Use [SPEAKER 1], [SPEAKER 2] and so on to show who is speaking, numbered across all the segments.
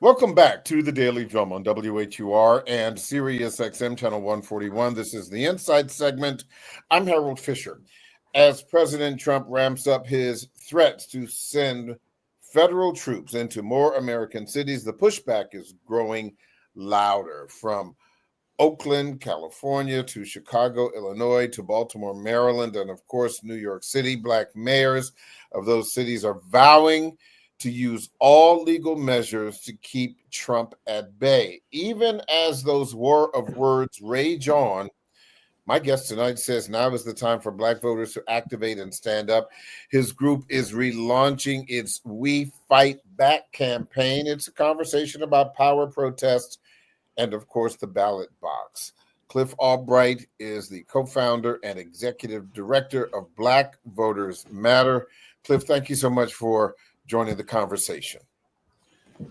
[SPEAKER 1] Welcome back to the Daily Drum on WHUR and Sirius XM Channel 141. This is the Insight segment. I'm Harold Fisher. As President Trump ramps up his threats to send federal troops into more American cities, the pushback is growing louder from Oakland, California, to Chicago, Illinois, to Baltimore, Maryland, and of course, New York City. Black mayors of those cities are vowing to use all legal measures to keep Trump at bay. Even as those war of words rage on, my guest tonight says now is the time for Black voters to activate and stand up. His group is relaunching its We Fight Back campaign. It's a conversation about power, protest, and of course, the ballot box. Cliff Albright is the co-founder and executive director of Black Voters Matter. Cliff, thank you so much for joining the conversation.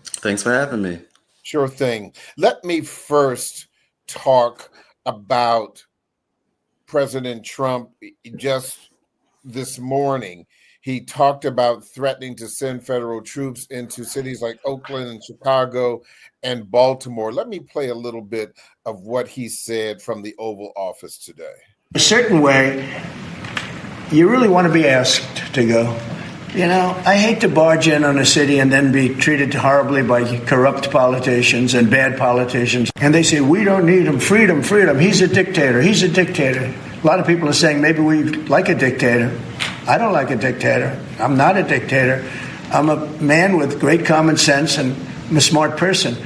[SPEAKER 2] Thanks for having me.
[SPEAKER 1] Sure thing. Let me first talk about President Trump. Just this morning, he talked about threatening to send federal troops into cities like Oakland and Chicago and Baltimore. Let me play a little bit of what he said from the Oval Office today.
[SPEAKER 3] A certain way, you really want to be asked to go. You know, I hate to barge in on a city and then be treated horribly by corrupt politicians and bad politicians. And they say, we don't need him. Freedom, freedom. He's a dictator. He's a dictator. A lot of people are saying maybe we like a dictator. I don't like a dictator. I'm not a dictator. I'm a man with great common sense and I'm a smart person.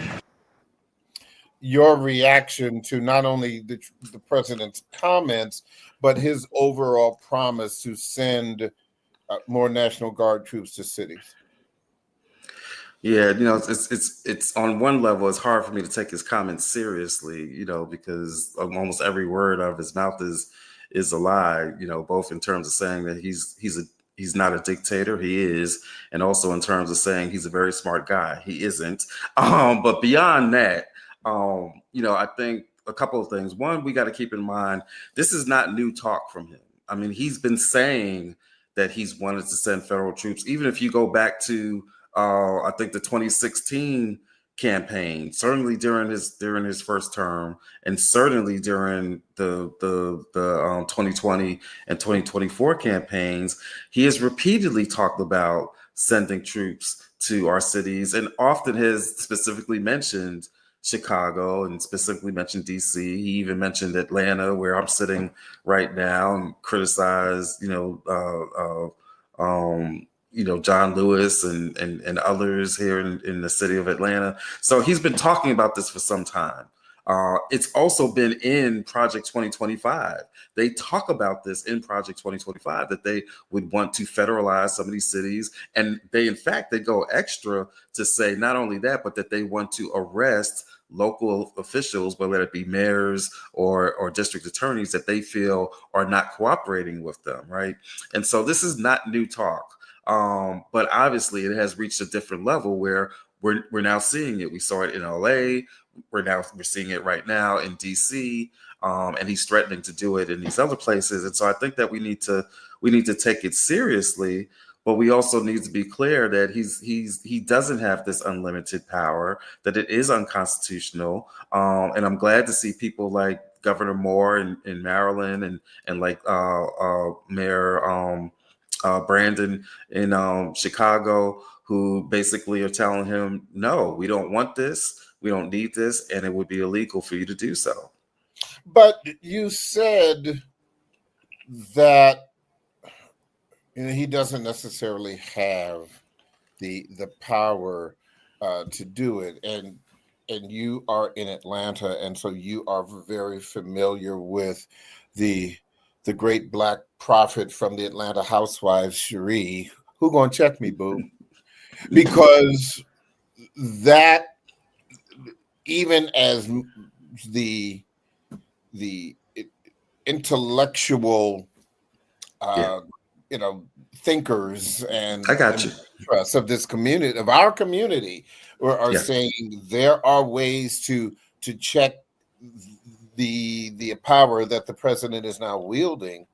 [SPEAKER 1] Your reaction to not only the president's comments, but his overall promise to send more National Guard troops to cities?
[SPEAKER 2] Yeah, you know, it's on one level, it's hard for me to take his comments seriously, you know, because almost every word out of his mouth is a lie, you know, both in terms of saying that he's not a dictator, he is, and also in terms of saying he's a very smart guy, he isn't. But beyond that, you know, I think a couple of things. One, we got to keep in mind, this is not new talk from him. I mean, he's been saying that he's wanted to send federal troops. Even if you go back to, I think the 2016 campaign, certainly during his first term, and certainly during the 2020 and 2024 campaigns, he has repeatedly talked about sending troops to our cities, and often has specifically mentioned Chicago and specifically mentioned DC. He even mentioned Atlanta, where I'm sitting right now, and criticized, John Lewis and others here in the city of Atlanta. So he's been talking about this for some time. It's also been in Project 2025. They talk about this in Project 2025, that they would want to federalize some of these cities. And they go extra to say not only that, but that they want to arrest local officials, whether it be mayors or district attorneys, that they feel are not cooperating with them, right? And so this is not new talk. But obviously it has reached a different level where we're now seeing it. We saw it in LA. We're seeing it right now in DC, and he's threatening to do it in these other places. And so I think that we need to take it seriously, but we also need to be clear that he doesn't have this unlimited power, that it is unconstitutional. And I'm glad to see people like Governor Moore in Maryland and like Mayor Brandon in Chicago, who basically are telling him, no, we don't want this. We don't need this, and it would be illegal for you to do so.
[SPEAKER 1] But you said that he doesn't necessarily have the power to do it, and you are in Atlanta, and so you are very familiar with the great Black prophet from the Atlanta Housewives, Cherie. Who gonna check me, boo? Because that, even as the intellectual thinkers and
[SPEAKER 2] I got you.
[SPEAKER 1] Of this community, of our community, are saying there are ways to check the power that the president is now wielding.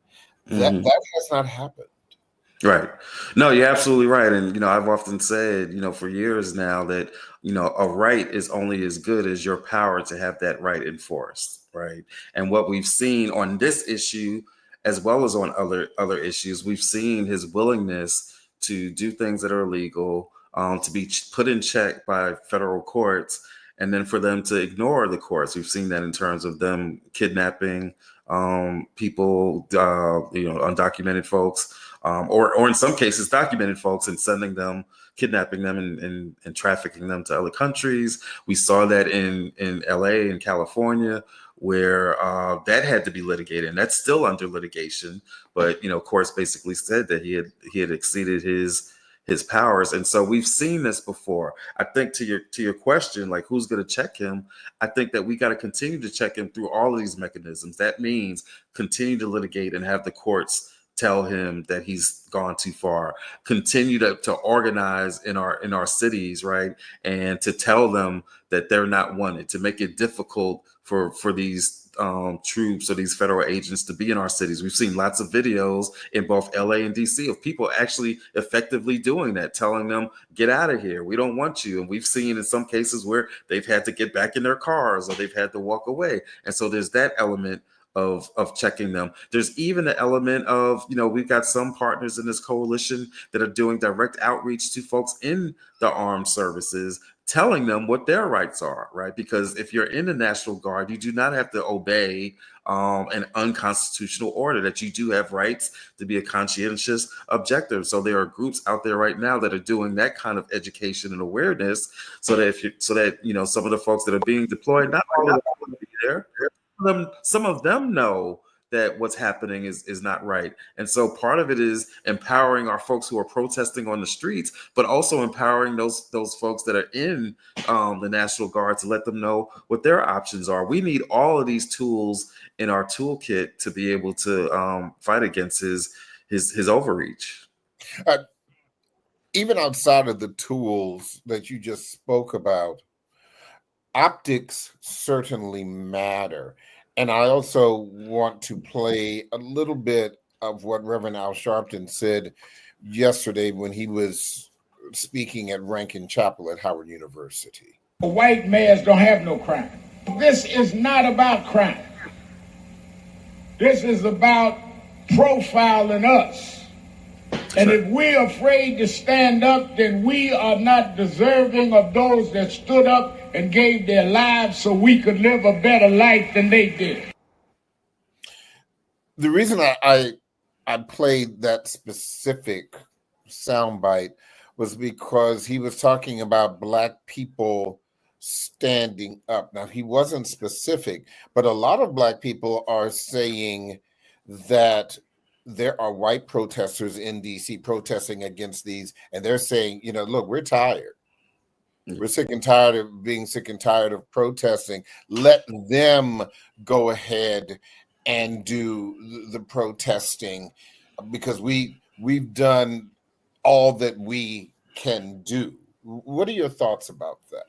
[SPEAKER 1] That has not happened.
[SPEAKER 2] Right. No, you're absolutely right. And, I've often said, for years now that, a right is only as good as your power to have that right enforced. Right. And what we've seen on this issue, as well as on other issues, we've seen his willingness to do things that are illegal, to be put in check by federal courts, and then for them to ignore the courts. We've seen that in terms of them kidnapping people, undocumented folks, or in some cases documented folks, and sending them, kidnapping them, and trafficking them to other countries. We saw that in LA and California, where that had to be litigated, and that's still under litigation. But courts basically said that he had exceeded his powers. And so we've seen this before. I think to your question, like who's going to check him, I think that we got to continue to check him through all of these mechanisms. That means continue to litigate and have the courts tell him that he's gone too far. Continue to organize in our cities, right? And to tell them that they're not wanted, to make it difficult for these troops or these federal agents to be in our cities. We've seen lots of videos in both LA and DC of people actually effectively doing that, telling them, get out of here, we don't want you. And we've seen in some cases where they've had to get back in their cars or they've had to walk away. And so there's that element of checking them. There's even the element of, we've got some partners in this coalition that are doing direct outreach to folks in the armed services, telling them what their rights are, right? Because if you're in the National Guard, you do not have to obey an unconstitutional order, that you do have rights to be a conscientious objector. So there are groups out there right now that are doing that kind of education and awareness, so that some of the folks that are being deployed, not all of them want to be there. Some of them know that what's happening is not right. And so part of it is empowering our folks who are protesting on the streets, but also empowering those folks that are in the National Guard to let them know what their options are. We need all of these tools in our toolkit to be able to fight against his overreach.
[SPEAKER 1] Even outside of the tools that you just spoke about, optics certainly matter. And I also want to play a little bit of what Reverend Al Sharpton said yesterday when he was speaking at Rankin Chapel at Howard University.
[SPEAKER 4] White males don't have no crime. This is not about crime. This is about profiling us. And if we're afraid to stand up, then we are not deserving of those that stood up and gave their lives so we could live a better life than they did.
[SPEAKER 1] The reason I played that specific soundbite was because he was talking about Black people standing up. Now, he wasn't specific, but a lot of Black people are saying that there are white protesters in DC protesting against these, and they're saying, look, we're tired. We're sick and tired of being sick and tired of protesting. Let them go ahead and do the protesting, because we've done all that we can do. What are your thoughts about that?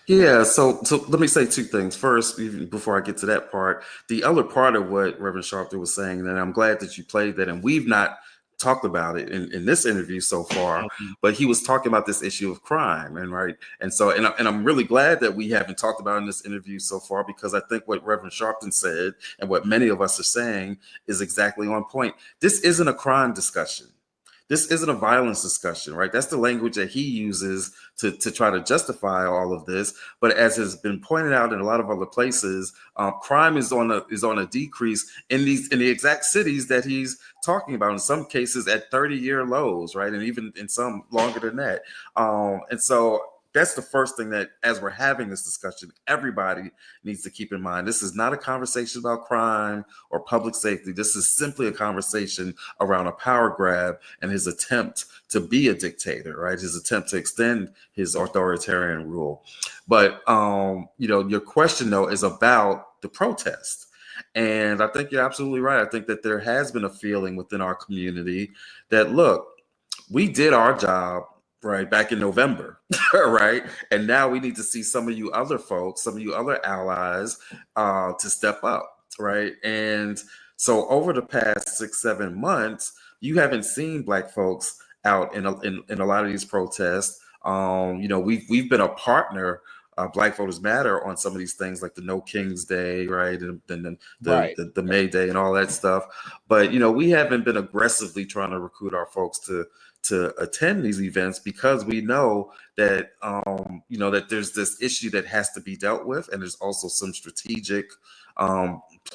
[SPEAKER 2] Yeah, so let me say two things. First, even before I get to that part, the other part of what Reverend Sharpton was saying, and I'm glad that you played that, and we've not talked about it in this interview so far, but he was talking about this issue of crime, and so I'm really glad that we haven't talked about it in this interview so far, because I think what Reverend Sharpton said and what many of us are saying is exactly on point. This isn't a crime discussion. This isn't a violence discussion, right? That's the language that he uses to try to justify all of this. But as has been pointed out in a lot of other places, crime is on a decrease in the exact cities that he's talking about. In some cases, at 30-year lows, right, and even in some longer than that. And so that's the first thing that, as we're having this discussion, everybody needs to keep in mind. This is not a conversation about crime or public safety. This is simply a conversation around a power grab and his attempt to be a dictator, right? His attempt to extend his authoritarian rule. But, your question, though, is about the protest. And I think you're absolutely right. I think that there has been a feeling within our community that, look, we did our job right back in November, right? And now we need to see some of you other folks, some of you other allies to step up, right? And so over the past 6-7 months, you haven't seen Black folks out in a lot of these protests. We've been a partner, Black Voters Matter, on some of these things like the No Kings Day, right, and then the May Day and all that stuff. But we haven't been aggressively trying to recruit our folks to attend these events, because we know that that there's this issue that has to be dealt with, and there's also some strategic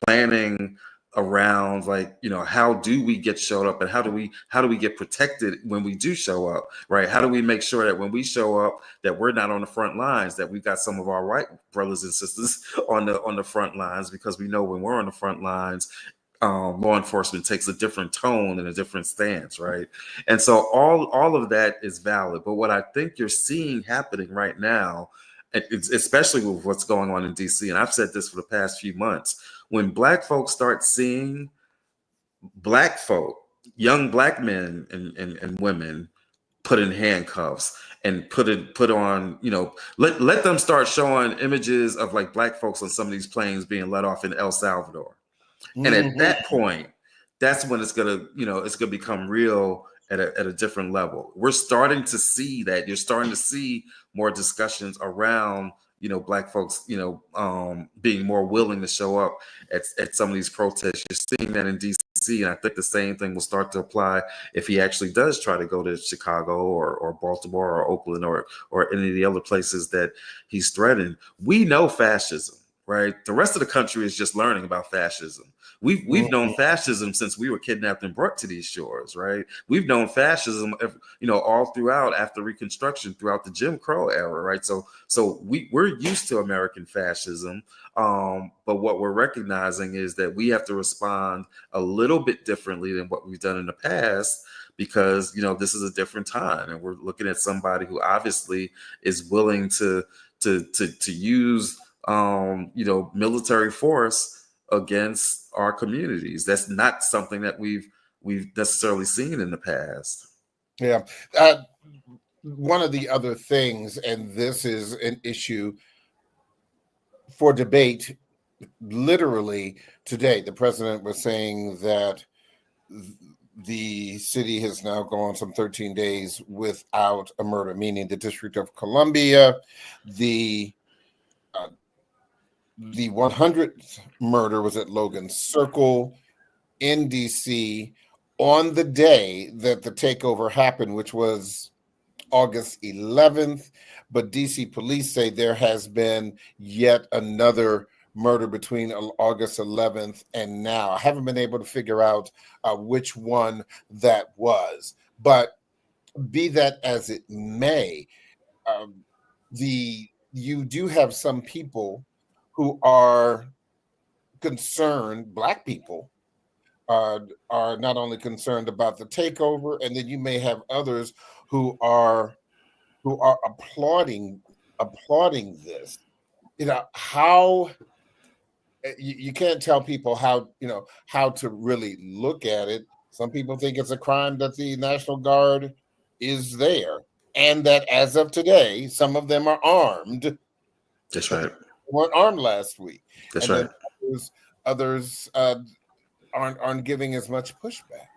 [SPEAKER 2] planning around, like, how do we get showed up, and how do we get protected when we do show up, right? How do we make sure that when we show up that we're not on the front lines, that we've got some of our white brothers and sisters on the front lines, because we know when we're on the front lines, law enforcement takes a different tone and a different stance, right? And so all of that is valid. But what I think you're seeing happening right now, especially with what's going on in DC, and I've said this for the past few months, when Black folks start seeing Black folk, young Black men and women, put in handcuffs and put on, let them start showing images of like Black folks on some of these planes being let off in El Salvador. And at that point, that's when it's gonna become real at a different level. We're starting to see that. You're starting to see more discussions around, Black folks, being more willing to show up at some of these protests. You're seeing that in DC, and I think the same thing will start to apply if he actually does try to go to Chicago or Baltimore or Oakland or any of the other places that he's threatened. We know fascism, right? The rest of the country is just learning about fascism. We've known fascism since we were kidnapped and brought to these shores, right? We've known fascism, all throughout, after Reconstruction, throughout the Jim Crow era, right? So we're used to American fascism, but what we're recognizing is that we have to respond a little bit differently than what we've done in the past, because this is a different time, and we're looking at somebody who obviously is willing to use military force against our communities. That's not something that we've necessarily seen in the past.
[SPEAKER 1] Yeah. One of the other things, and this is an issue for debate, literally today, the president was saying that the city has now gone some 13 days without a murder, meaning the District of Columbia, the 100th murder was at Logan Circle in DC on the day that the takeover happened, which was August 11th. But DC police say there has been yet another murder between August 11th and now. I haven't been able to figure out which one that was. But be that as it may, you do have some people who are concerned, Black people are not only concerned about the takeover, and then you may have others who are applauding this. How you can't tell people how to really look at it. Some people think it's a crime that the National Guard is there, and that as of today, some of them are armed.
[SPEAKER 2] That's right.
[SPEAKER 1] Weren't armed last week.
[SPEAKER 2] That's
[SPEAKER 1] and
[SPEAKER 2] right.
[SPEAKER 1] Others aren't giving as much pushback.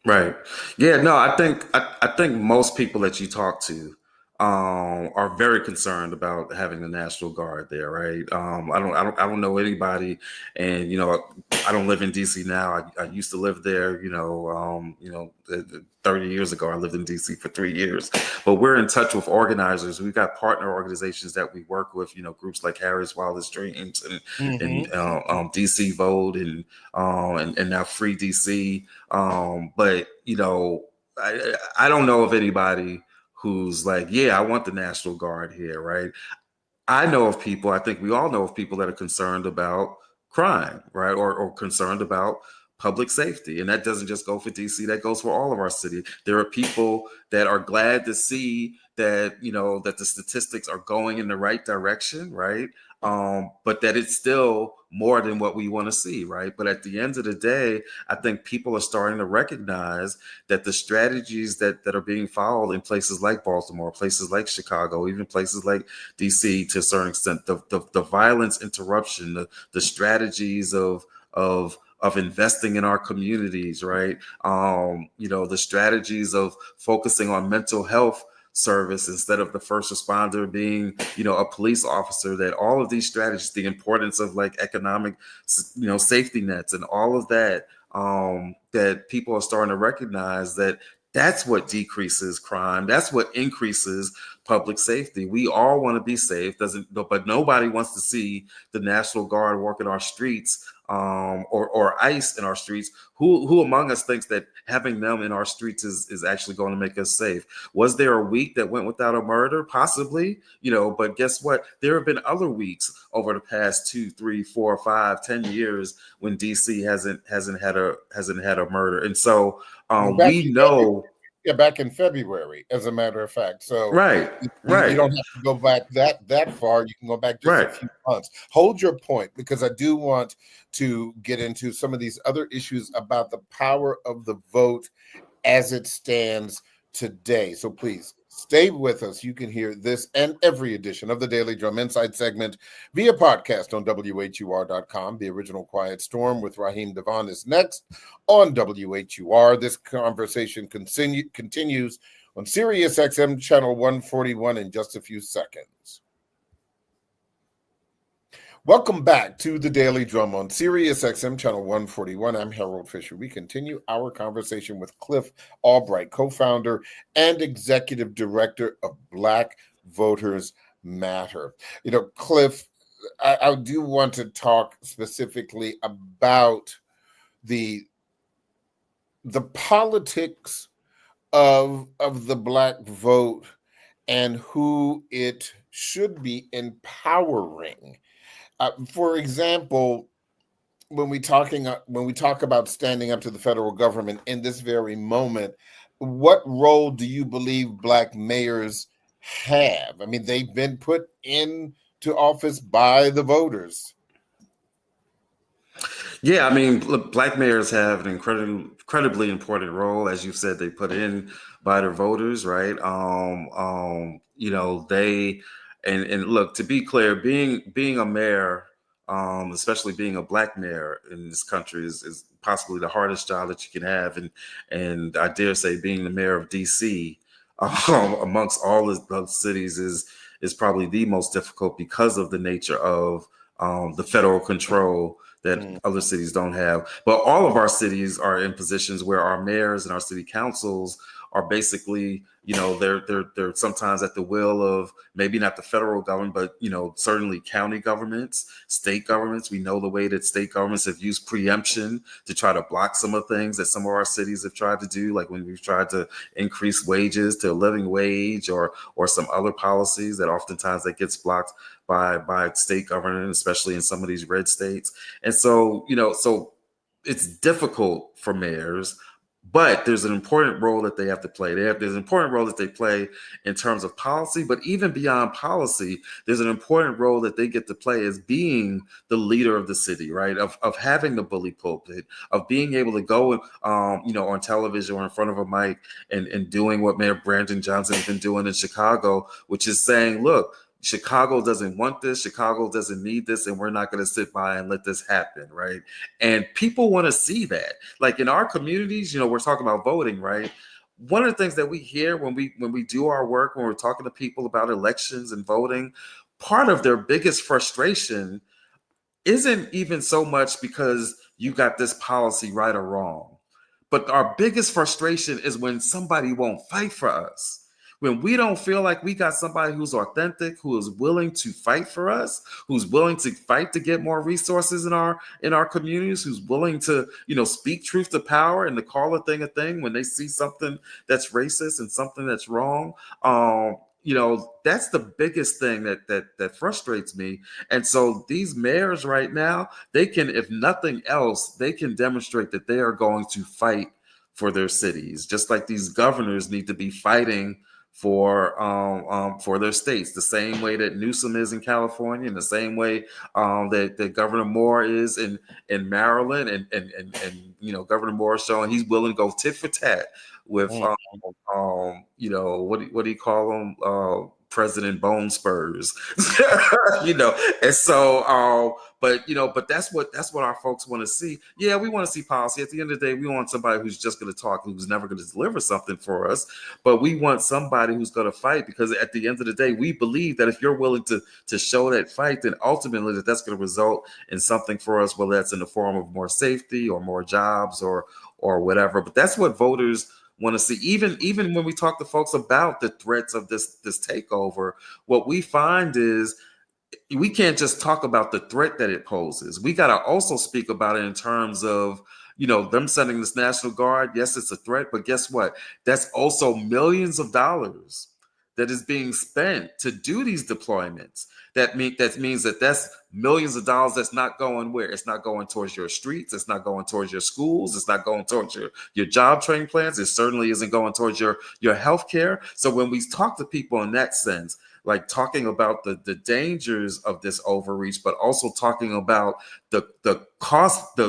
[SPEAKER 2] Right. Yeah. No. I think most people that you talk to are very concerned about having the National Guard there. Right. I don't know anybody, and I don't live in DC now. I used to live there. 30 years ago, I lived in DC for 3 years. But we're in touch with organizers. We've got partner organizations that we work with. Groups like Harry's Wildest Dreams and DC Vote and now Free DC. But I don't know of anybody who's like, yeah, I want the National Guard here, right? I know of people, I think we all know of people that are concerned about crime, right? Or concerned about public safety. And that doesn't just go for DC, that goes for all of our city. There are people that are glad to see that, that the statistics are going in the right direction, right? But that it's still more than what we want to see, right? But at the end of the day, I think people are starting to recognize that the strategies that are being followed in places like Baltimore, places like Chicago, even places like DC to a certain extent, the violence interruption, the strategies of of investing in our communities, right? The strategies of focusing on mental health service instead of the first responder being, a police officer, that all of these strategies, the importance of like economic, safety nets and all of that, that people are starting to recognize that that's what decreases crime. That's what increases public safety. We all want to be safe, but nobody wants to see the National Guard working our streets, or ICE in our streets. Who among us thinks that having them in our streets is actually going to make us safe? Was there a week that went without a murder? Possibly, but guess what? There have been other weeks over the past 2, 3, 4, 5, 10 years when DC hasn't had a murder. And so we know.
[SPEAKER 1] Yeah, back in February, as a matter of fact. So
[SPEAKER 2] right.
[SPEAKER 1] You don't have to go back that far. You can go back just a few months. Hold your point, because I do want to get into some of these other issues about the power of the vote as it stands today. So please stay with us. You can hear this and every edition of the Daily Drum Insight segment via podcast on WHUR.com. The Original Quiet Storm with Raheem Devon is next on WHUR. This conversation continues on Sirius XM channel 141 in just a few seconds. Welcome back to the Daily Drum on Sirius XM channel 141. I'm Harold Fisher. We continue our conversation with Cliff Albright, co-founder and executive director of Black Voters Matter. Cliff, I do want to talk specifically about the politics of the Black vote and who it should be empowering. For example, when we talk about standing up to the federal government in this very moment, what role do you believe Black mayors have? I mean, they've been put into office by the voters.
[SPEAKER 2] Yeah, I mean, look, Black mayors have an incredibly important role, as you said. They put in by their voters, right? They. And look, to be clear, being a mayor, especially being a Black mayor in this country, is possibly the hardest job that you can have. And I dare say, being the mayor of DC, amongst all the cities, is probably the most difficult because of the nature of the federal control that other cities don't have. But all of our cities are in positions where our mayors and our city councils are basically, they're sometimes at the will of maybe not the federal government, but, certainly county governments, state governments. We know the way that state governments have used preemption to try to block some of the things that some of our cities have tried to do, like when we've tried to increase wages to a living wage or some other policies that oftentimes that gets blocked by state government, especially in some of these red states. And so, so it's difficult for mayors. But there's an important role that they have to play. There's an important role that they play in terms of policy, but even beyond policy, there's an important role that they get to play as being the leader of the city, right? Of having the bully pulpit, of being able to go, on television or in front of a mic and doing what Mayor Brandon Johnson has been doing in Chicago, which is saying, look, Chicago doesn't want this. Chicago doesn't need this. And we're not going to sit by and let this happen. Right. And people want to see that. Like in our communities, we're talking about voting. Right. One of the things that we hear when we do our work, when we're talking to people about elections and voting, part of their biggest frustration isn't even so much because you got this policy right or wrong. But our biggest frustration is when somebody won't fight for us. When we don't feel like we got somebody who's authentic, who is willing to fight for us, who's willing to fight to get more resources in our communities, who's willing to, speak truth to power and to call a thing when they see something that's racist and something that's wrong. That's the biggest thing that frustrates me. And so these mayors right now, they can, if nothing else, they can demonstrate that they are going to fight for their cities, just like these governors need to be fighting for their states, the same way that Newsom is in California, and the same way that Governor Moore is in Maryland, and Governor Moore is showing he's willing to go tit for tat with what do you call them, President Bone Spurs, and so, but that's what our folks want to see. Yeah, we want to see policy. At the end of the day, we want somebody who's just going to talk, who's never going to deliver something for us, but we want somebody who's going to fight, because at the end of the day, we believe that if you're willing to show that fight, then ultimately that's going to result in something for us, whether that's in the form of more safety or more jobs or whatever. But that's what voters want to see. Even when we talk to folks about the threats of this takeover, what we find is we can't just talk about the threat that it poses. We got to also speak about it in terms of, them sending this National Guard. Yes, it's a threat, but guess what? That's also millions of dollars that is being spent to do these deployments. That means that's millions of dollars that's not going where? It's not going towards your streets. It's not going towards your schools. It's not going towards your job training plans. It certainly isn't going towards your health care. So when we talk to people in that sense, like talking about the dangers of this overreach, but also talking about the cost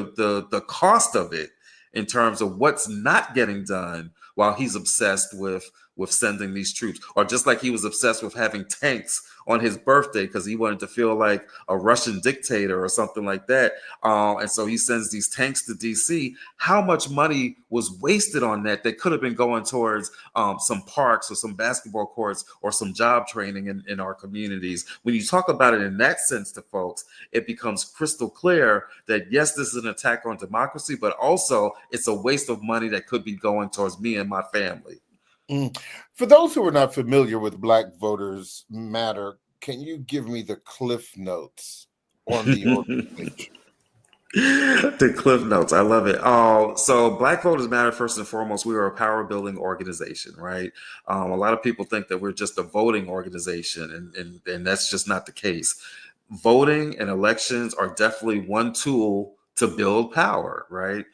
[SPEAKER 2] of it in terms of what's not getting done while he's obsessed with sending these troops, or just like he was obsessed with having tanks on his birthday because he wanted to feel like a Russian dictator or something like that. And so he sends these tanks to DC. How much money was wasted on that could have been going towards some parks or some basketball courts or some job training in our communities? When you talk about it in that sense to folks, it becomes crystal clear that yes, this is an attack on democracy, but also it's a waste of money that could be going towards me and my family.
[SPEAKER 1] For those who are not familiar with Black Voters Matter, can you give me the Cliff Notes on the organization?
[SPEAKER 2] The Cliff Notes, I love it. So Black Voters Matter, first and foremost, we are a power building organization, right? A lot of people think that we're just a voting organization, and that's just not the case. Voting and elections are definitely one tool to build power, right?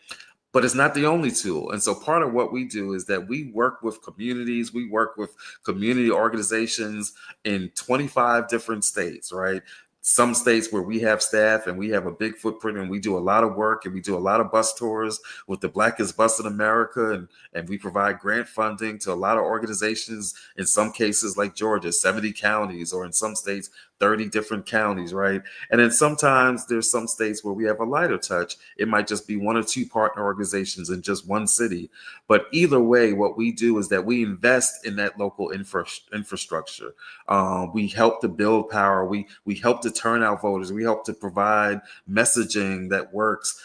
[SPEAKER 2] But it's not the only tool. And so part of what we do is that we work with communities, we work with community organizations in 25 different states, right? Some states where we have staff and we have a big footprint and we do a lot of work and we do a lot of bus tours with the Blackest Bus in America, and we provide grant funding to a lot of organizations, in some cases like Georgia, 70 counties, or in some states, 30 different counties, right? And then sometimes there's some states where we have a lighter touch. It might just be one or two partner organizations in just one city. But either way, what we do is that we invest in that local infrastructure. We help to build power. We help to turn out voters. We help to provide messaging that works,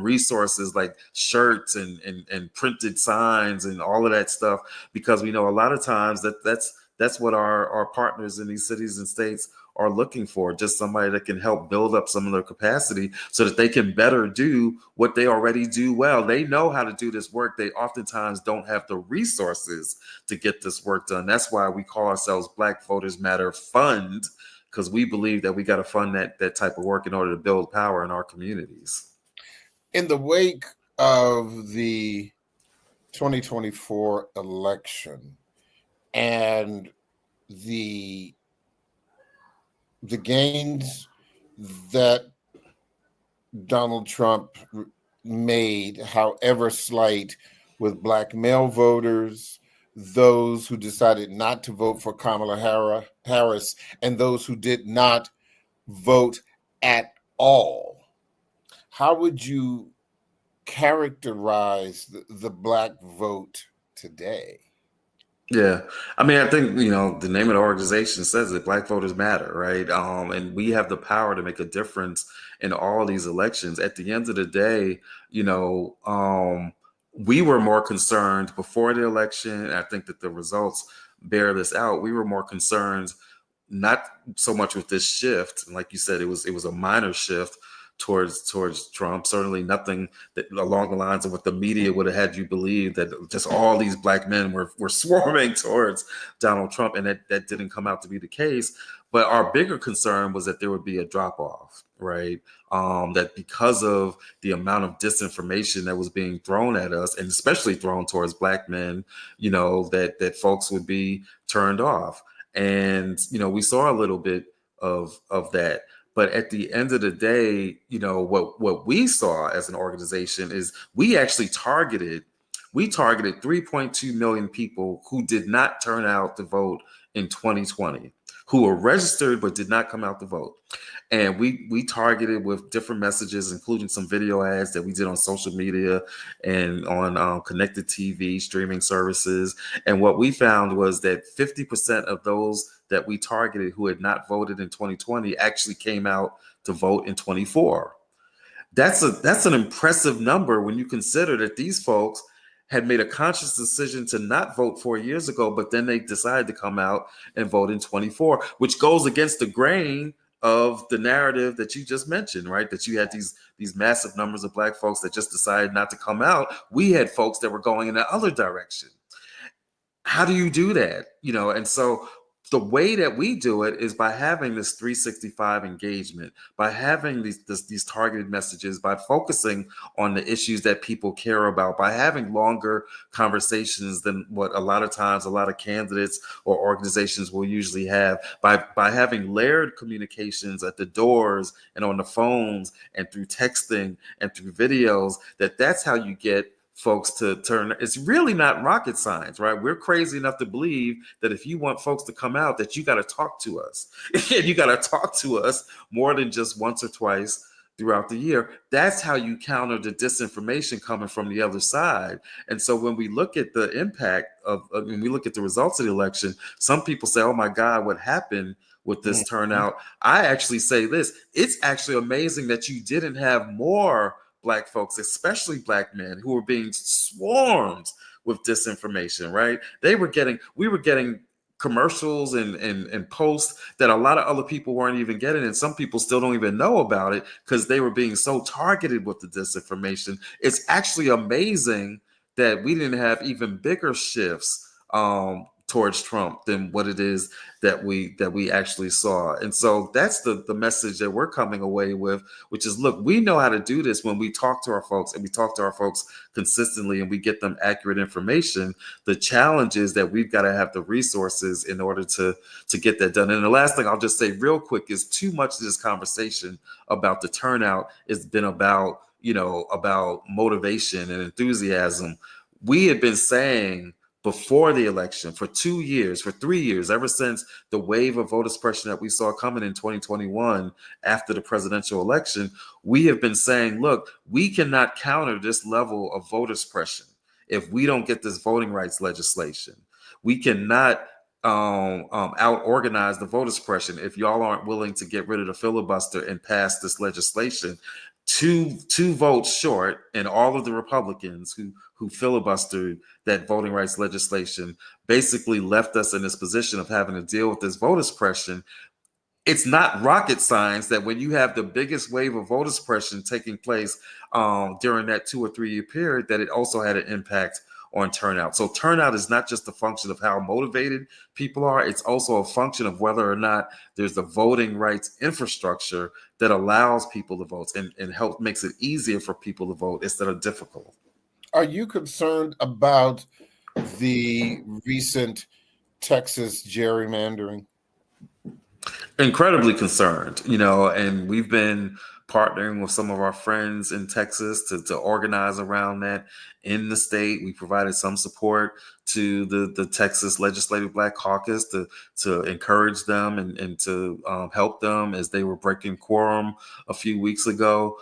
[SPEAKER 2] resources like shirts and printed signs and all of that stuff, because we know a lot of times that's what our partners in these cities and states are looking for, just somebody that can help build up some of their capacity so that they can better do what they already do well. They know how to do this work. They oftentimes don't have the resources to get this work done. That's why we call ourselves Black Voters Matter Fund, because we believe that we got to fund that type of work in order to build power in our communities.
[SPEAKER 1] In the wake of the 2024 election and the gains that Donald Trump made, however slight, with Black male voters, those who decided not to vote for Kamala Harris, and those who did not vote at all, how would you characterize the Black vote today?
[SPEAKER 2] Yeah, I mean, I think, the name of the organization says it, Black Voters Matter, right? And we have the power to make a difference in all these elections. At the end of the day, we were more concerned before the election, and I think that the results bear this out. We were more concerned, not so much with this shift. Like you said, it was a minor shift towards Trump. Certainly nothing that along the lines of what the media would have had you believe, that just all these Black men were swarming towards Donald Trump, and that didn't come out to be the case. But our bigger concern was that there would be a drop off, right? That because of the amount of disinformation that was being thrown at us, and especially thrown towards Black men, that folks would be turned off. And, we saw a little bit of that. But at the end of the day, what we saw as an organization is we targeted 3.2 million people who did not turn out to vote in 2020 who were registered but did not come out to vote. And we targeted with different messages, including some video ads that we did on social media and on connected TV streaming services. And what we found was that 50% of those that we targeted who had not voted in 2020 actually came out to vote in 24. That's an impressive number when you consider that these folks had made a conscious decision to not vote 4 years ago, but then they decided to come out and vote in 24, which goes against the grain of the narrative that you just mentioned, right? That you had these massive numbers of Black folks that just decided not to come out. We had folks that were going in the other direction. How do you do that? And so the way that we do it is by having this 365 engagement, by having these targeted messages, by focusing on the issues that people care about, by having longer conversations than what a lot of times a lot of candidates or organizations will usually have, by having layered communications at the doors and on the phones and through texting and through videos. That's how you get folks to turn. It's really not rocket science, right? We're crazy enough to believe that if you want folks to come out, that you got to talk to us. And you got to talk to us more than just once or twice throughout the year. That's how you counter the disinformation coming from the other side. And so when we look at the impact when we look at the results of the election, some people say, oh my God, what happened with this turnout? I actually say this, it's actually amazing that you didn't have more Black folks, especially Black men, who were being swarmed with disinformation, right? We were getting commercials and posts that a lot of other people weren't even getting. And some people still don't even know about it because they were being so targeted with the disinformation. It's actually amazing that we didn't have even bigger shifts towards Trump than what it is that we actually saw. And so that's the message that we're coming away with, which is, look, we know how to do this when we talk to our folks, and we talk to our folks consistently, and we get them accurate information. The challenge is that we've got to have the resources in order to get that done. And the last thing I'll just say real quick is, too much of this conversation about the turnout has been about motivation and enthusiasm. We had been saying before the election for 2 years, for 3 years, ever since the wave of voter suppression that we saw coming in 2021 after the presidential election, we have been saying, look, we cannot counter this level of voter suppression if we don't get this voting rights legislation. We cannot out-organize the voter suppression if y'all aren't willing to get rid of the filibuster and pass this legislation. Two votes short, and all of the Republicans who filibustered that voting rights legislation basically left us in this position of having to deal with this voter suppression. It's not rocket science that when you have the biggest wave of voter suppression taking place during that 2 or 3 year period, that it also had an impact on turnout. So turnout is not just a function of how motivated people are, it's also a function of whether or not there's a voting rights infrastructure that allows people to vote and makes it easier for people to vote instead of difficult.
[SPEAKER 1] Are you concerned about the recent Texas gerrymandering?
[SPEAKER 2] Incredibly concerned, and we've been partnering with some of our friends in Texas to organize around that in the state. We provided some support to the Texas Legislative Black Caucus to encourage them and to help them as they were breaking quorum a few weeks ago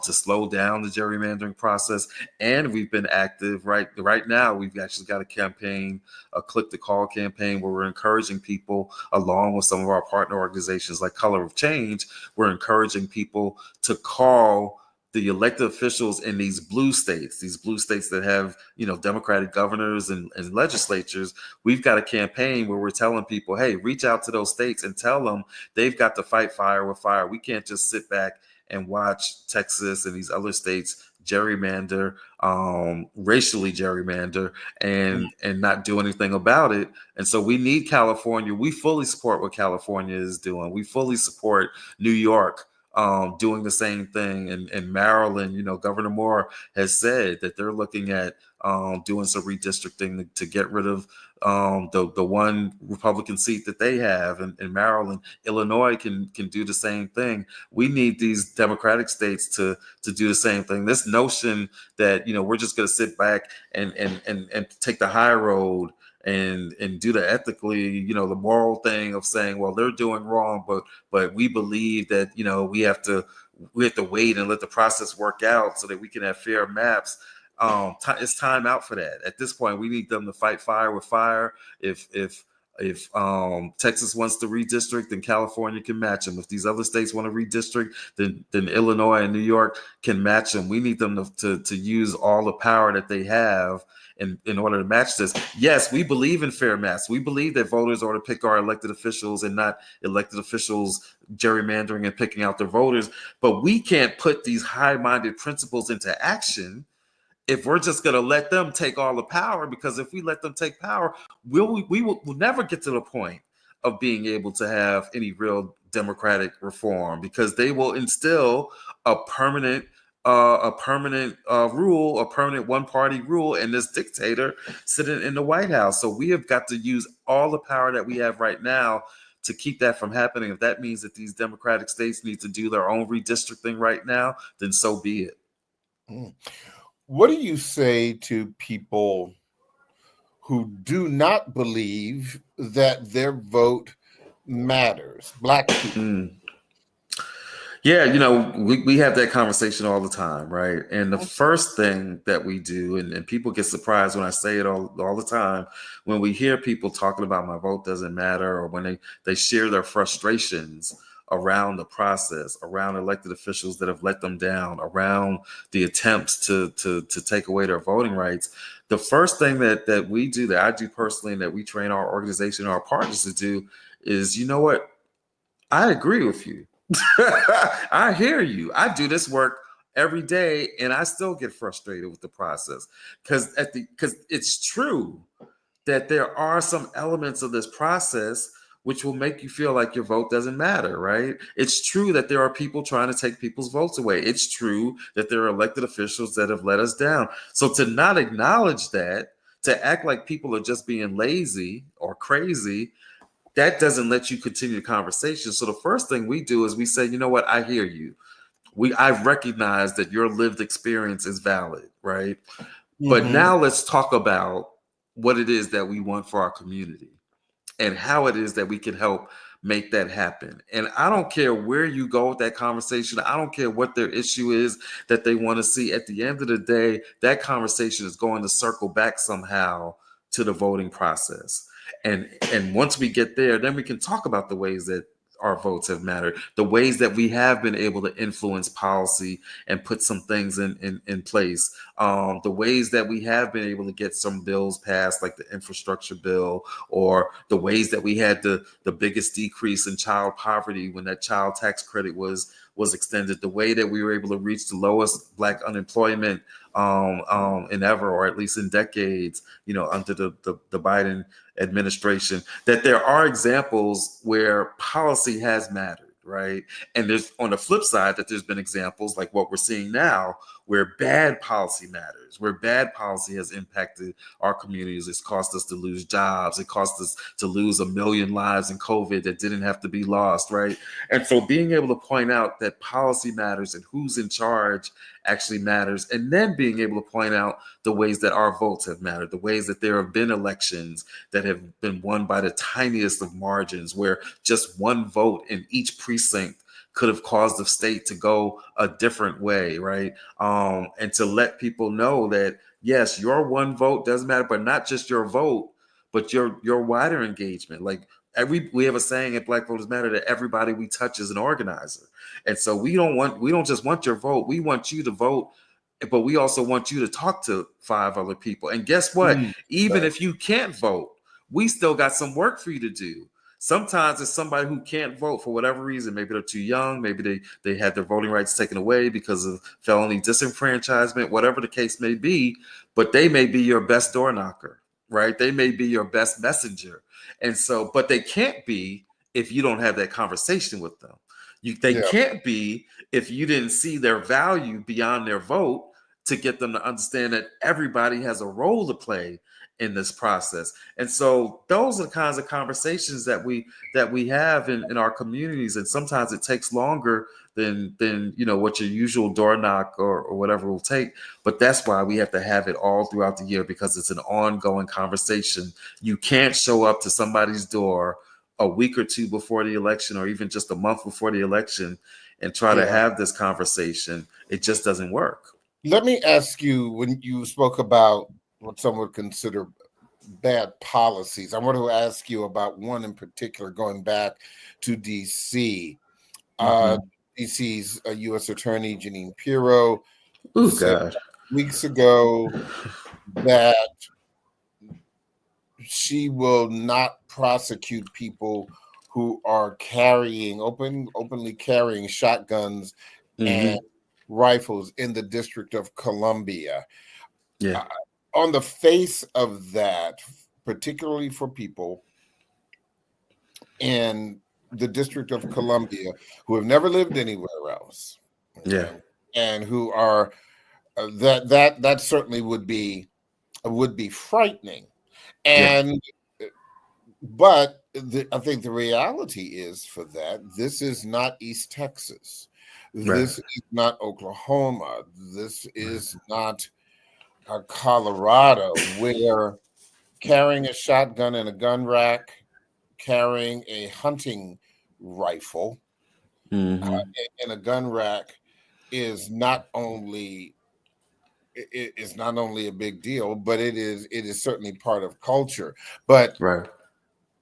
[SPEAKER 2] to slow down the gerrymandering process. And we've been active right now. We've actually got a campaign, a Click the Call campaign, where we're encouraging people, along with some of our partner organizations like Color of Change, we're encouraging people to call the elected officials in these blue states that have, Democratic governors and legislatures. We've got a campaign where we're telling people, hey, reach out to those states and tell them they've got to fight fire with fire. We can't just sit back and watch Texas and these other states gerrymander, racially gerrymander, and not do anything about it. And so we need California. We fully support what California is doing. We fully support New York doing the same thing. And Maryland, Governor Moore has said that they're looking at doing some redistricting to get rid of the one Republican seat that they have in Maryland. Illinois can do the same thing. We need these Democratic states to do the same thing. This notion that we're just going to sit back and take the high road and do the ethically, the moral thing of saying, well, they're doing wrong, but we believe that, we have to wait and let the process work out so that we can have fair maps. It's time out for that. At this point, we need them to fight fire with fire. If Texas wants to redistrict, then California can match them. If these other states want to redistrict, then Illinois and New York can match them. We need them to use all the power that they have in order to match this. Yes, we believe in fair maps. We believe that voters ought to pick our elected officials and not elected officials gerrymandering and picking out their voters. But we can't put these high-minded principles into action if we're just going to let them take all the power, because if we let them take power, we'll never get to the point of being able to have any real democratic reform, because they will instill a permanent rule, a permanent one-party rule, and this dictator sitting in the White House. So we have got to use all the power that we have right now to keep that from happening. If that means that these democratic states need to do their own redistricting right now, then so be it.
[SPEAKER 1] What do you say to people who do not believe that their vote matters? Black people.
[SPEAKER 2] Yeah, we have that conversation all the time, right? And the first thing that we do, and people get surprised when I say it all the time, when we hear people talking about my vote doesn't matter, or when they share their frustrations around the process, around elected officials that have let them down, around the attempts to take away their voting rights. The first thing that we do, that I do personally, and that we train our organization, our partners to do, is, you know what? I agree with you. I hear you. I do this work every day, and I still get frustrated with the process, because it's true that there are some elements of this process which will make you feel like your vote doesn't matter, right? It's true that there are people trying to take people's votes away. It's true that there are elected officials that have let us down. So to not acknowledge that, to act like people are just being lazy or crazy, that doesn't let you continue the conversation. So the first thing we do is we say, you know what, I hear you. I recognize that your lived experience is valid, right? But now let's talk about what it is that we want for our community, and how it is that we can help make that happen. And I don't care where you go with that conversation. I don't care what their issue is that they want to see. At the end of the day, that conversation is going to circle back somehow to the voting process. And once we get there, then we can talk about the ways that our votes have mattered, the ways that we have been able to influence policy and put some things in place, the ways that we have been able to get some bills passed, like the infrastructure bill, or the ways that we had the biggest decrease in child poverty when that child tax credit was extended, the way that we were able to reach the lowest Black unemployment in ever, or at least in decades, under the Biden administration. That there are examples where policy has mattered, right? And there's, on the flip side, that there's been examples like what we're seeing now, where bad policy matters, where bad policy has impacted our communities. It's cost us to lose jobs. It cost us to lose 1 million lives in COVID that didn't have to be lost, right? And so being able to point out that policy matters and who's in charge actually matters, and then being able to point out the ways that our votes have mattered, the ways that there have been elections that have been won by the tiniest of margins, where just one vote in each precinct could have caused the state to go a different way, right? And to let people know that, yes, your one vote does matter, but not just your vote, but your wider engagement. Like we have a saying at Black Voters Matter that everybody we touch is an organizer. And so we don't just want your vote. We want you to vote, but we also want you to talk to 5 other people. And guess what? Even if you can't vote, we still got some work for you to do. Sometimes it's somebody who can't vote for whatever reason. Maybe they're too young. Maybe they had their voting rights taken away because of felony disenfranchisement, whatever the case may be. But they may be your best door knocker, right? They may be your best messenger. And so, but they can't be if you don't have that conversation with them. They can't be if you didn't see their value beyond their vote to get them to understand that everybody has a role to play in this process. And so those are the kinds of conversations that we have in our communities. And sometimes it takes longer than what your usual door knock or whatever will take. But that's why we have to have it all throughout the year, because it's an ongoing conversation. You can't show up to somebody's door a week or two before the election, or even just a month before the election, and try to have this conversation. It just doesn't work.
[SPEAKER 1] Let me ask you, when you spoke about what some would consider bad policies, I want to ask you about one in particular, going back to D.C. DC's U.S. Attorney Jeanine Pirro said weeks ago that she will not prosecute people who are openly carrying shotguns and rifles in the District of Columbia.
[SPEAKER 2] Yeah.
[SPEAKER 1] On the face of that, particularly for people in the District of Columbia who have never lived anywhere else, and who are that certainly would be frightening. And but I think the reality is, for that, this is not East Texas. This is not Oklahoma. This is not Colorado, where carrying a shotgun in a gun rack, carrying a hunting rifle in a gun rack is not only a big deal, but it is certainly part of culture. But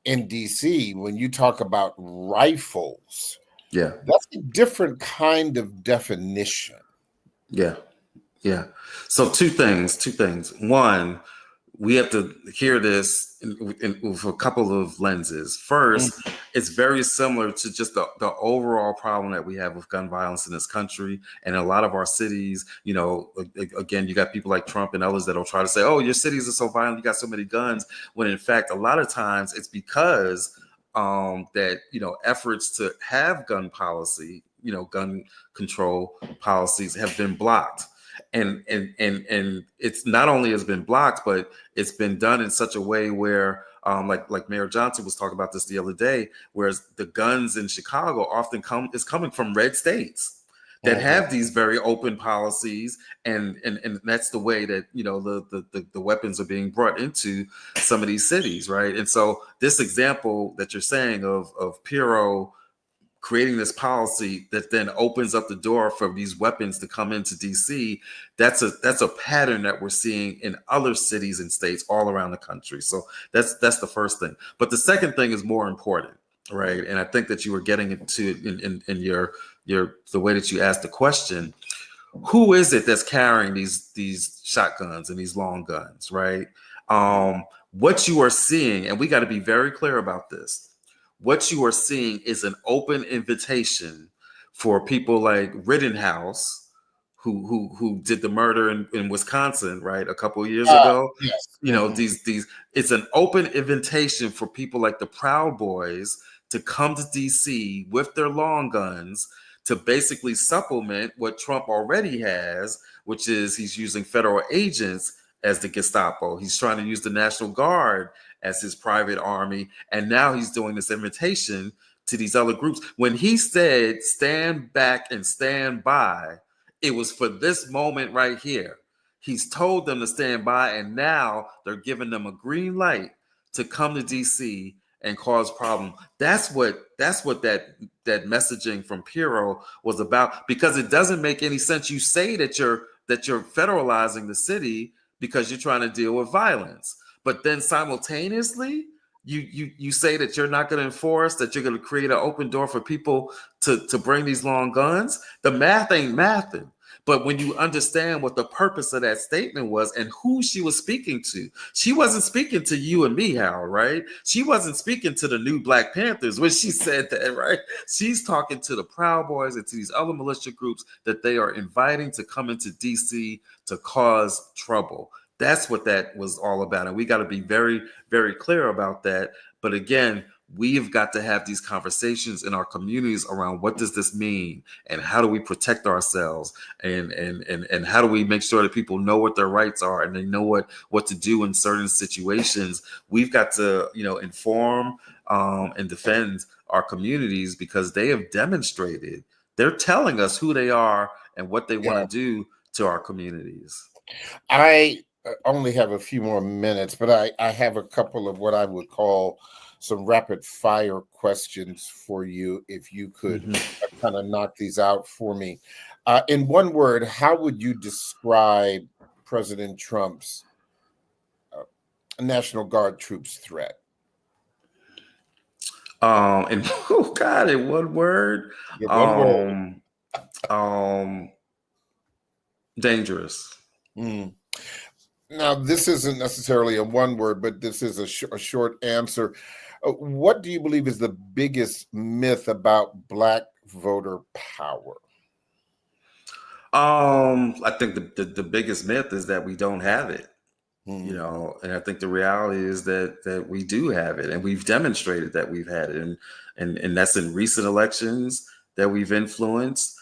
[SPEAKER 1] in DC, when you talk about rifles, that's a different kind of definition.
[SPEAKER 2] So two things. One, we have to hear this with a couple of lenses. First, it's very similar to just the overall problem that we have with gun violence in this country and in a lot of our cities. Again, you got people like Trump and others that'll try to say, "Oh, your cities are so violent, you got so many guns," when in fact, a lot of times it's because that efforts to have gun policy, gun control policies have been blocked. And it's not only has been blocked, but it's been done in such a way where, like Mayor Johnson was talking about this the other day, whereas the guns in Chicago often coming from red states that have these very open policies, and that's the way that the weapons are being brought into some of these cities, right? And so this example that you're saying of Pirro creating this policy that then opens up the door for these weapons to come into DC, that's a pattern that we're seeing in other cities and states all around the country. So that's the first thing. But the second thing is more important, right? And I think that you were getting into in your the way that you asked the question. Who is it that's carrying these shotguns and these long guns, right? What you are seeing, and we got to be very clear about this. What you are seeing is an open invitation for people like Rittenhouse, who did the murder in Wisconsin, right, a couple of years ago. These it's an open invitation for people like the Proud Boys to come to DC with their long guns to basically supplement what Trump already has, which is he's using federal agents as the Gestapo. He's trying to use the National Guard as his private army. And now he's doing this invitation to these other groups. When he said, stand back and stand by, it was for this moment right here. He's told them to stand by, and now they're giving them a green light to come to DC and cause problem. That's what that messaging from Pirro was about, because it doesn't make any sense. You say that you're federalizing the city because you're trying to deal with violence. But then simultaneously, you say that you're not going to enforce, that you're going to create an open door for people to bring these long guns. The math ain't mathing. But when you understand what the purpose of that statement was and who she was speaking to, she wasn't speaking to you and me, Hal, right? She wasn't speaking to the new Black Panthers when she said that, right? She's talking to the Proud Boys and to these other militia groups that they are inviting to come into DC to cause trouble. That's what that was all about. And we got to be very, very clear about that. But again, we have got to have these conversations in our communities around what does this mean and how do we protect ourselves and how do we make sure that people know what their rights are and they know what to do in certain situations. We've got to, inform and defend our communities because they have demonstrated, they're telling us who they are and what they want to do to our communities.
[SPEAKER 1] I only have a few more minutes, but I have a couple of what I would call some rapid fire questions for you, if you could kind of knock these out for me. In one word, how would you describe President Trump's National Guard troops threat?
[SPEAKER 2] In one word, dangerous.
[SPEAKER 1] Now, this isn't necessarily a one word, but this is a short answer. What do you believe is the biggest myth about Black voter power?
[SPEAKER 2] I think the biggest myth is that we don't have it. And I think the reality is that we do have it, and we've demonstrated that we've had it, and that's in recent elections that we've influenced.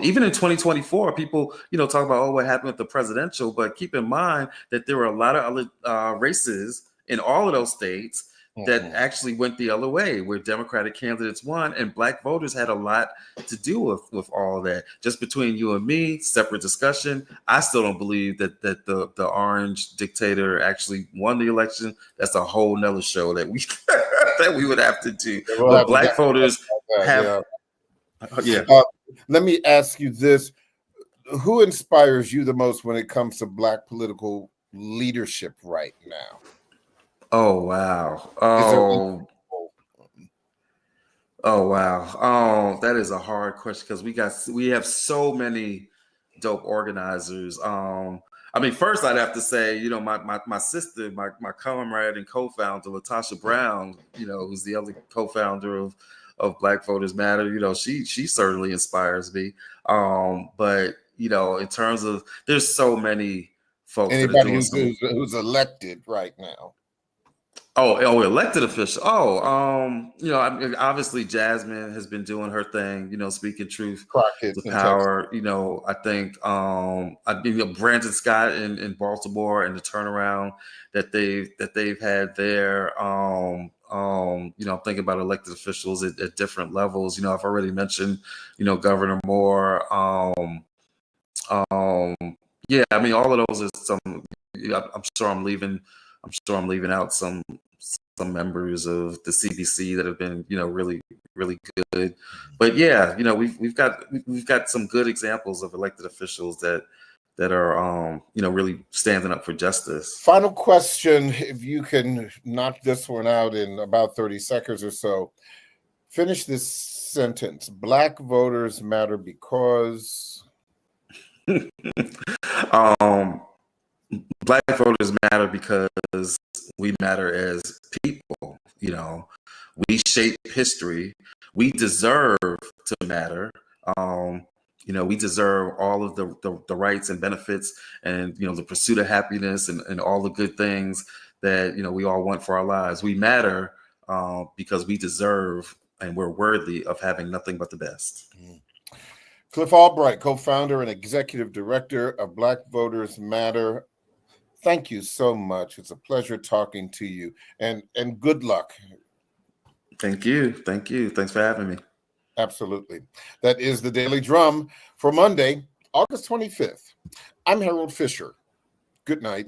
[SPEAKER 2] Even in 2024, people, talk about, what happened with the presidential, but keep in mind that there were a lot of other races in all of those states that actually went the other way, where Democratic candidates won, and Black voters had a lot to do with all of that. Just between you and me, separate discussion. I still don't believe that the orange dictator actually won the election. That's a whole nother show that we that we would have to do. But Black voters have.
[SPEAKER 1] Let me ask you this. Who inspires you the most when it comes to Black political leadership right now?
[SPEAKER 2] Oh, wow. That is a hard question because we have so many dope organizers. First I'd have to say, my sister, my comrade and co-founder, Latasha Brown, who's the other co-founder of Black Voters Matter, she certainly inspires me. But in terms of, there's so many folks.
[SPEAKER 1] Anybody who's elected right now.
[SPEAKER 2] Elected official. Obviously Jasmine has been doing her thing, speaking truth to power. I think Brandon Scott in Baltimore and the turnaround that they've had there. I'm thinking about elected officials at different levels. I've already mentioned, Governor Moore. All of those are some. I'm sure I'm leaving out some members of the CBC that have been, really, really good. But we've got some good examples of elected officials that are really standing up for justice.
[SPEAKER 1] Final question, if you can knock this one out in about 30 seconds or so. Finish this sentence. Black voters matter because
[SPEAKER 2] Black voters matter because we matter as people. We shape history. We deserve to matter. We deserve all of the rights and benefits and, the pursuit of happiness and all the good things that, we all want for our lives. We matter because we deserve and we're worthy of having nothing but the best.
[SPEAKER 1] Cliff Albright, co-founder and executive director of Black Voters Matter. Thank you so much. It's a pleasure talking to you, and good luck.
[SPEAKER 2] Thank you. Thanks for having me.
[SPEAKER 1] Absolutely. That is the Daily Drum for Monday, August 25th. I'm Harold Fisher. Good night.